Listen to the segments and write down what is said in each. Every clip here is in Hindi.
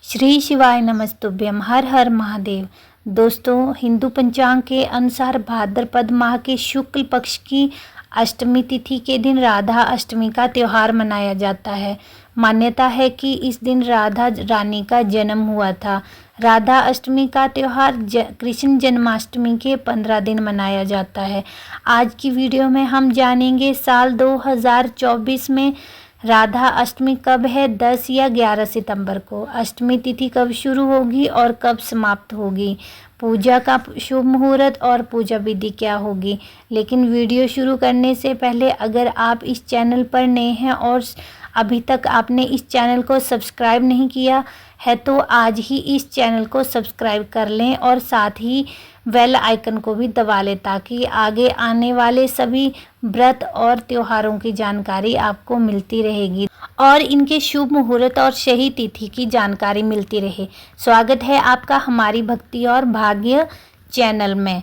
श्री शिवाय नमस्तुभ्यम। हर हर महादेव। दोस्तों, हिंदू पंचांग के अनुसार भाद्रपद माह के शुक्ल पक्ष की अष्टमी तिथि के दिन राधा अष्टमी का त्यौहार मनाया जाता है। मान्यता है कि इस दिन राधा रानी का जन्म हुआ था। राधा अष्टमी का त्यौहार कृष्ण जन्माष्टमी के 15 दिन मनाया जाता है। आज की वीडियो में हम जानेंगे साल 2024 में राधा अष्टमी कब है, 10 या 11 सितंबर को। अष्टमी तिथि कब शुरू होगी और कब समाप्त होगी, पूजा का शुभ मुहूर्त और पूजा विधि क्या होगी। लेकिन वीडियो शुरू करने से पहले अगर आप इस चैनल पर नए हैं और अभी तक आपने इस चैनल को सब्सक्राइब नहीं किया है तो आज ही इस चैनल को सब्सक्राइब कर लें और साथ ही बेल आइकन को भी दबा लें ताकि आगे आने वाले सभी व्रत और त्योहारों की जानकारी आपको मिलती रहेगी और इनके शुभ मुहूर्त और सही तिथि की जानकारी मिलती रहे। स्वागत है आपका हमारी भक्ति और भाग्य चैनल में।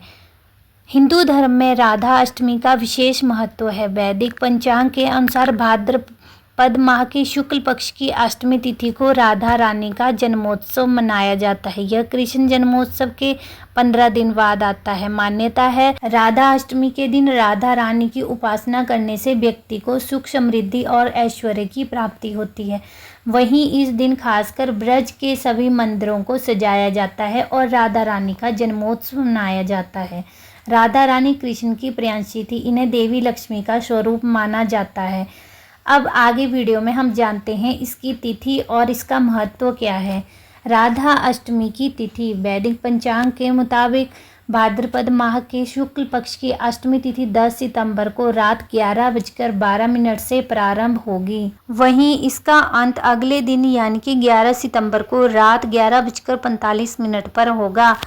हिंदू धर्म में राधा अष्टमी का विशेष महत्व है। वैदिक पंचांग के अनुसार भाद्रपद माह की शुक्ल पक्ष की अष्टमी तिथि को राधा रानी का जन्मोत्सव मनाया जाता है। यह कृष्ण जन्मोत्सव के 15 दिन बाद आता है। मान्यता है राधा अष्टमी के दिन राधा रानी की उपासना करने से व्यक्ति को सुख, समृद्धि और ऐश्वर्य की प्राप्ति होती है। वहीं इस दिन खासकर ब्रज के सभी मंदिरों को सजाया जाता है और राधा रानी का जन्मोत्सव मनाया जाता है। राधा रानी कृष्ण की प्रियांशी थी। इन्हें देवी लक्ष्मी का स्वरूप माना जाता है। अब आगे वीडियो में हम जानते हैं इसकी तिथि और इसका महत्व क्या है। राधा अष्टमी की तिथि वैदिक पंचांग के मुताबिक भाद्रपद माह के शुक्ल पक्ष की अष्टमी तिथि 10 सितंबर को रात 11:12 से प्रारंभ होगी। वहीं इसका अंत अगले दिन यानी कि 11 सितंबर को रात 11:45 पर होगा।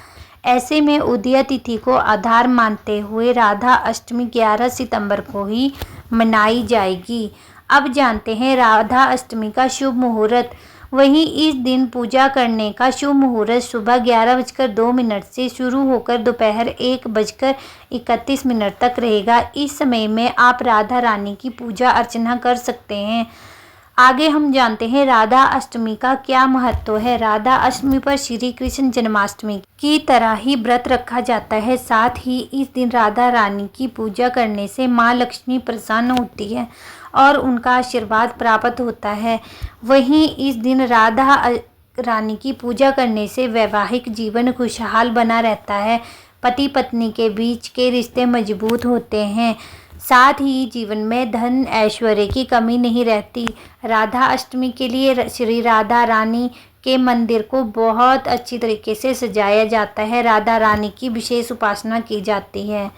ऐसे में उदय तिथि को आधार मानते हुए राधा अष्टमी 11 सितंबर को ही मनाई जाएगी। अब जानते हैं राधा अष्टमी का शुभ मुहूर्त। वहीं इस दिन पूजा करने का शुभ मुहूर्त सुबह 11:02 से शुरू होकर दोपहर 1:31 तक रहेगा। इस समय में आप राधा रानी की पूजा अर्चना कर सकते हैं। आगे हम जानते हैं राधा अष्टमी का क्या महत्व है। राधा अष्टमी पर श्री कृष्ण जन्माष्टमी की तरह ही व्रत रखा जाता है। साथ ही इस दिन राधा रानी की पूजा करने से माँ लक्ष्मी प्रसन्न होती है और उनका आशीर्वाद प्राप्त होता है। वहीं इस दिन राधा रानी की पूजा करने से वैवाहिक जीवन खुशहाल बना रहता है। पति पत्नी के बीच के रिश्ते मजबूत होते हैं। साथ ही जीवन में धन ऐश्वर्य की कमी नहीं रहती। राधा अष्टमी के लिए श्री राधा रानी के मंदिर को बहुत अच्छी तरीके से सजाया जाता है। राधा रानी की विशेष उपासना की जाती है।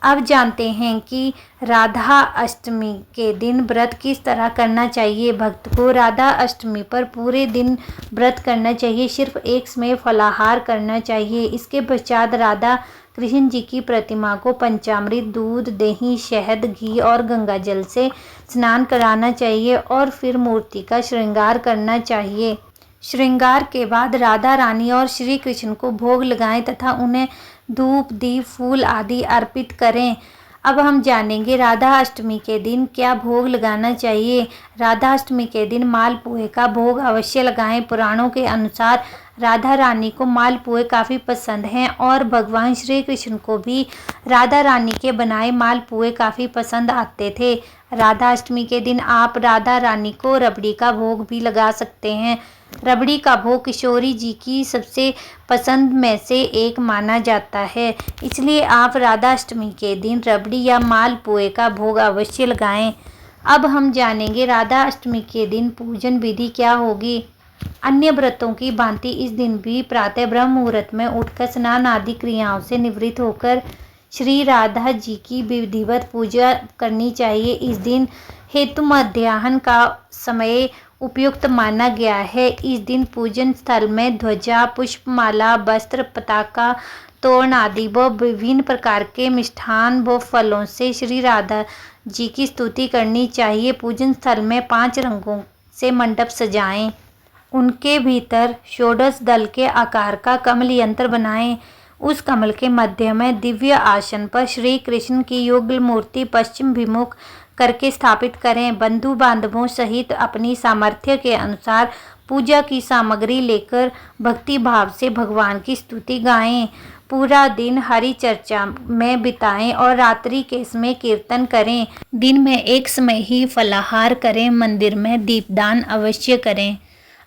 अब जानते हैं कि राधा अष्टमी के दिन व्रत किस तरह करना चाहिए। भक्त को राधा अष्टमी पर पूरे दिन व्रत करना चाहिए। सिर्फ एक समय फलाहार करना चाहिए। इसके पश्चात राधा कृष्ण जी की प्रतिमा को पंचामृत, दूध, दही, शहद, घी और गंगा जल से स्नान कराना चाहिए और फिर मूर्ति का श्रृंगार करना चाहिए। श्रृंगार के बाद राधा रानी और श्री कृष्ण को भोग लगाएं तथा उन्हें धूप, दीप, फूल आदि अर्पित करें। अब हम जानेंगे राधा अष्टमी के दिन क्या भोग लगाना चाहिए। राधा अष्टमी के दिन मालपुए का भोग अवश्य लगाएं। पुराणों के अनुसार राधा रानी को मालपुए काफ़ी पसंद हैं और भगवान श्री कृष्ण को भी राधा रानी के बनाए मालपुए काफ़ी पसंद आते थे। राधा अष्टमी के दिन आप राधा रानी को रबड़ी का भोग भी लगा सकते हैं। रबड़ी का भोग किशोरी जी की सबसे पसंद में से एक माना जाता है, इसलिए आप राधा अष्टमी के दिन रबड़ी या मालपुए का भोग अवश्य लगाएं। अब हम जानेंगे राधा अष्टमी के दिन पूजन विधि क्या होगी। अन्य व्रतों की भांति इस दिन भी प्रातः ब्रह्म मुहूर्त में उठकर स्नान आदि क्रियाओं से निवृत्त होकर श्री राधा जी की विधिवत पूजा करनी चाहिए। इस दिन हेतु मध्याह्न का समय उपयुक्त माना गया है। इस दिन पूजन स्थल में ध्वजा, पुष्पमाला, वस्त्र, पताका, तोरण आदि व विभिन्न प्रकार के मिष्ठान व फलों से श्री राधा जी की स्तुति करनी चाहिए। पूजन स्थल में 5 रंगों से मंडप सजाएं। उनके भीतर षोडश दल के आकार का कमल यंत्र बनाएं। उस कमल के मध्य में दिव्य आसन पर श्री कृष्ण की युगल मूर्ति पश्चिम विमुख करके स्थापित करें। बंधु बांधवों सहित अपनी सामर्थ्य के अनुसार पूजा की सामग्री लेकर भक्ति भाव से भगवान की स्तुति गाएं। पूरा दिन हरि चर्चा में बिताएं और रात्रि के समय कीर्तन करें। दिन में एक समय ही फलाहार करें। मंदिर में दीपदान अवश्य करें।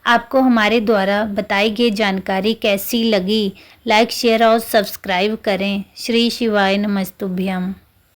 आपको हमारे द्वारा बताई गई जानकारी कैसी लगी? लाइक, शेयर और सब्सक्राइब करें। श्री शिवाय नमस्तुभ्यम।